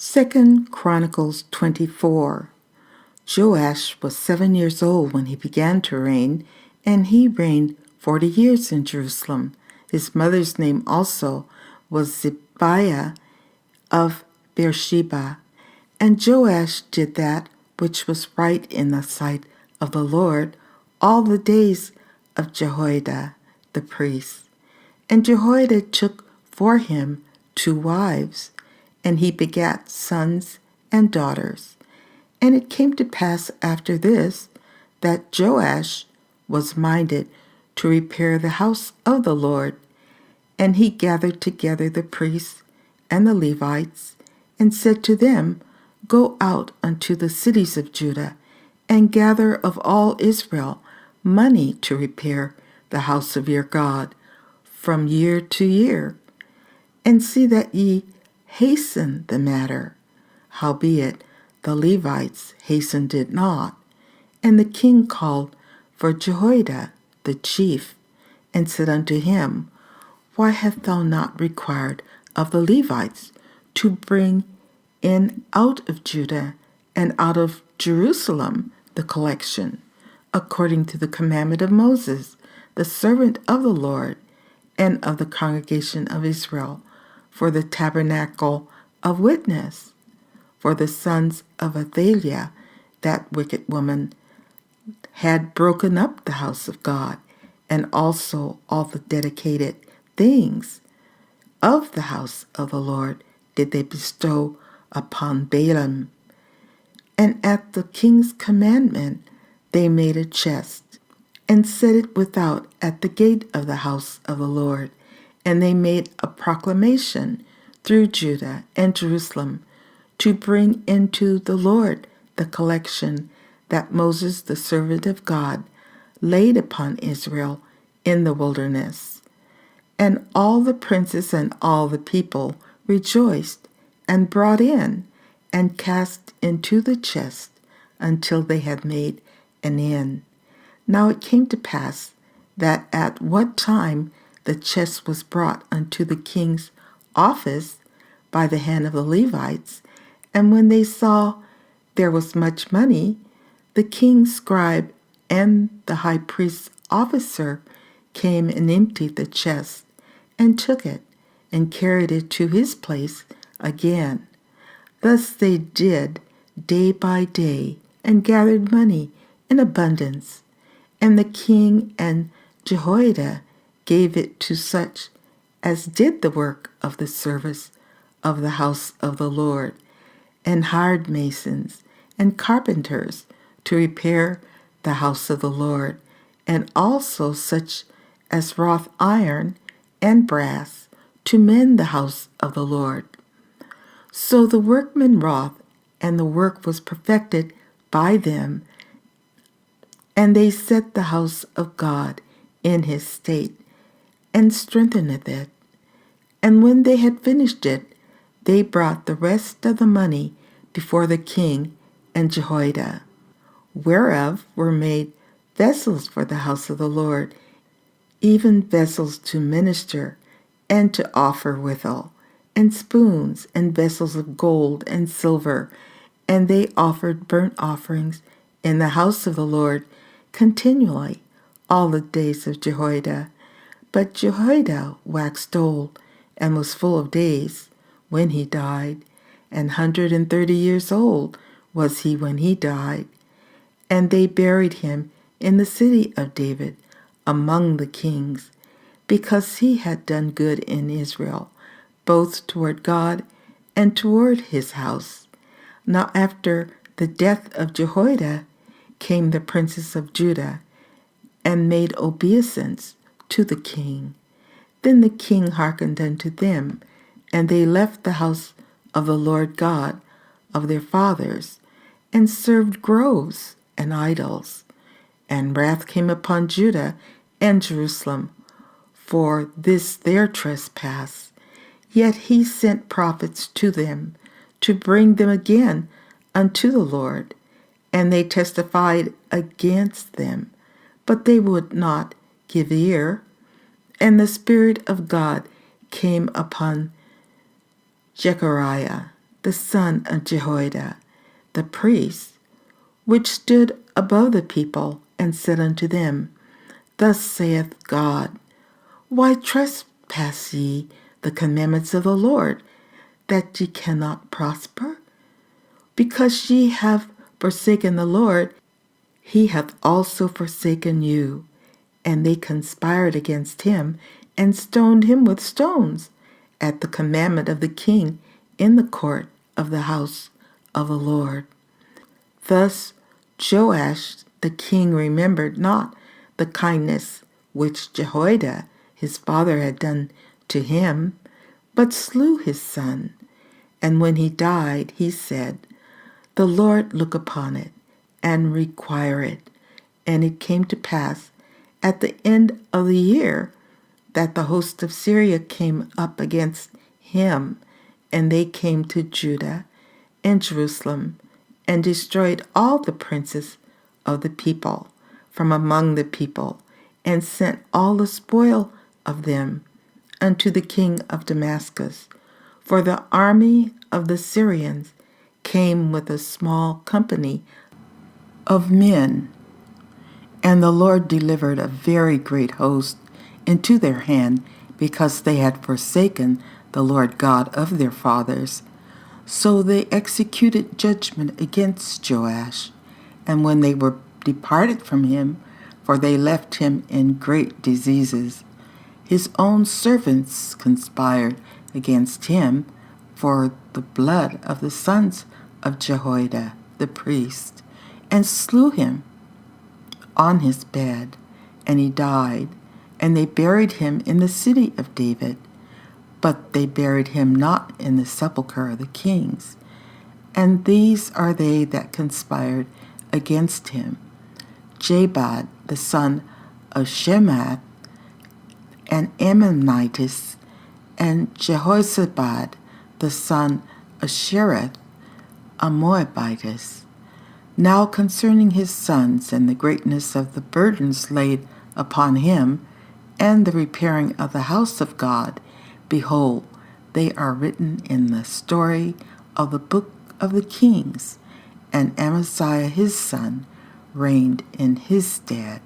2 Chronicles 24. Joash was 7 years old when he began to reign, and he reigned 40 years in Jerusalem. His mother's name also was Zibiah of Beersheba. And Joash did that which was right in the sight of the Lord all the days of Jehoiada the priest. And Jehoiada took for him 2 wives, and he begat sons and daughters. And it came to pass after this that Joash was minded to repair the house of the Lord. And he gathered together the priests and the Levites, and said to them, Go out unto the cities of Judah, and gather of all Israel money to repair the house of your God from year to year, and see that ye hasten the matter. Howbeit the Levites hastened it not. And the king called for Jehoiada the chief, and said unto him, Why hast thou not required of the Levites to bring in out of Judah and out of Jerusalem the collection, according to the commandment of Moses, the servant of the Lord, and of the congregation of Israel, for the tabernacle of witness? For the sons of Athaliah, that wicked woman, had broken up the house of God, and also all the dedicated things of the house of the Lord did they bestow upon Balaam. And at the king's commandment they made a chest, and set it without at the gate of the house of the Lord. And they made a proclamation through Judah and Jerusalem to bring into the Lord the collection that Moses, the servant of God, laid upon Israel in the wilderness. And all the princes and all the people rejoiced, and brought in, and cast into the chest, until they had made an end. Now it came to pass that at what time the chest was brought unto the king's office by the hand of the Levites, and when they saw there was much money, the king's scribe and the high priest's officer came and emptied the chest, and took it, and carried it to his place again. Thus they did day by day, and gathered money in abundance. And the king and Jehoiada gave it to such as did the work of the service of the house of the Lord, and hired masons and carpenters to repair the house of the Lord, and also such as wrought iron and brass to mend the house of the Lord. So the workmen wrought, and the work was perfected by them, and they set the house of God in his state, and strengthened it. And when they had finished it, they brought the rest of the money before the king and Jehoiada, whereof were made vessels for the house of the Lord, even vessels to minister and to offer withal, and spoons and vessels of gold and silver. And they offered burnt offerings in the house of the Lord continually all the days of Jehoiada. But Jehoiada waxed old, and was full of days when he died, and 130 years old was he when he died. And they buried him in the city of David among the kings, because he had done good in Israel, both toward God and toward his house. Now after the death of Jehoiada came the princes of Judah, and made obeisance to the king. Then the king hearkened unto them, and they left the house of the Lord God of their fathers, and served groves and idols. And wrath came upon Judah and Jerusalem for this their trespass. Yet he sent prophets to them, to bring them again unto the Lord. And they testified against them, but they would not give ear. And the Spirit of God came upon Zechariah the son of Jehoiada, the priest, which stood above the people, and said unto them, Thus saith God, Why trespass ye the commandments of the Lord, that ye cannot prosper? Because ye have forsaken the Lord, he hath also forsaken you. And they conspired against him, and stoned him with stones, at the commandment of the king, in the court of the house of the Lord. Thus Joash the king remembered not the kindness which Jehoiada his father had done to him, but slew his son. And when he died, he said, The Lord look upon it, and require it. And it came to pass at the end of the year that the host of Syria came up against him, and they came to Judah and Jerusalem, and destroyed all the princes of the people from among the people, and sent all the spoil of them unto the king of Damascus. For the army of the Syrians came with a small company of men, and the Lord delivered a very great host into their hand, because they had forsaken the Lord God of their fathers. So they executed judgment against Joash, and when they were departed from him, for they left him in great diseases, his own servants conspired against him for the blood of the sons of Jehoiada the priest, and slew him on his bed, and he died, and they buried him in the city of David. But they buried him not in the sepulchre of the kings. And these are they that conspired against him: Jabad the son of Shemath, an Ammonitess, and Jehozabad the son of Shereth, a Moabitess. Now concerning his sons, and the greatness of the burdens laid upon him, and the repairing of the house of God, behold, they are written in the story of the book of the kings. And Amaziah his son reigned in his stead.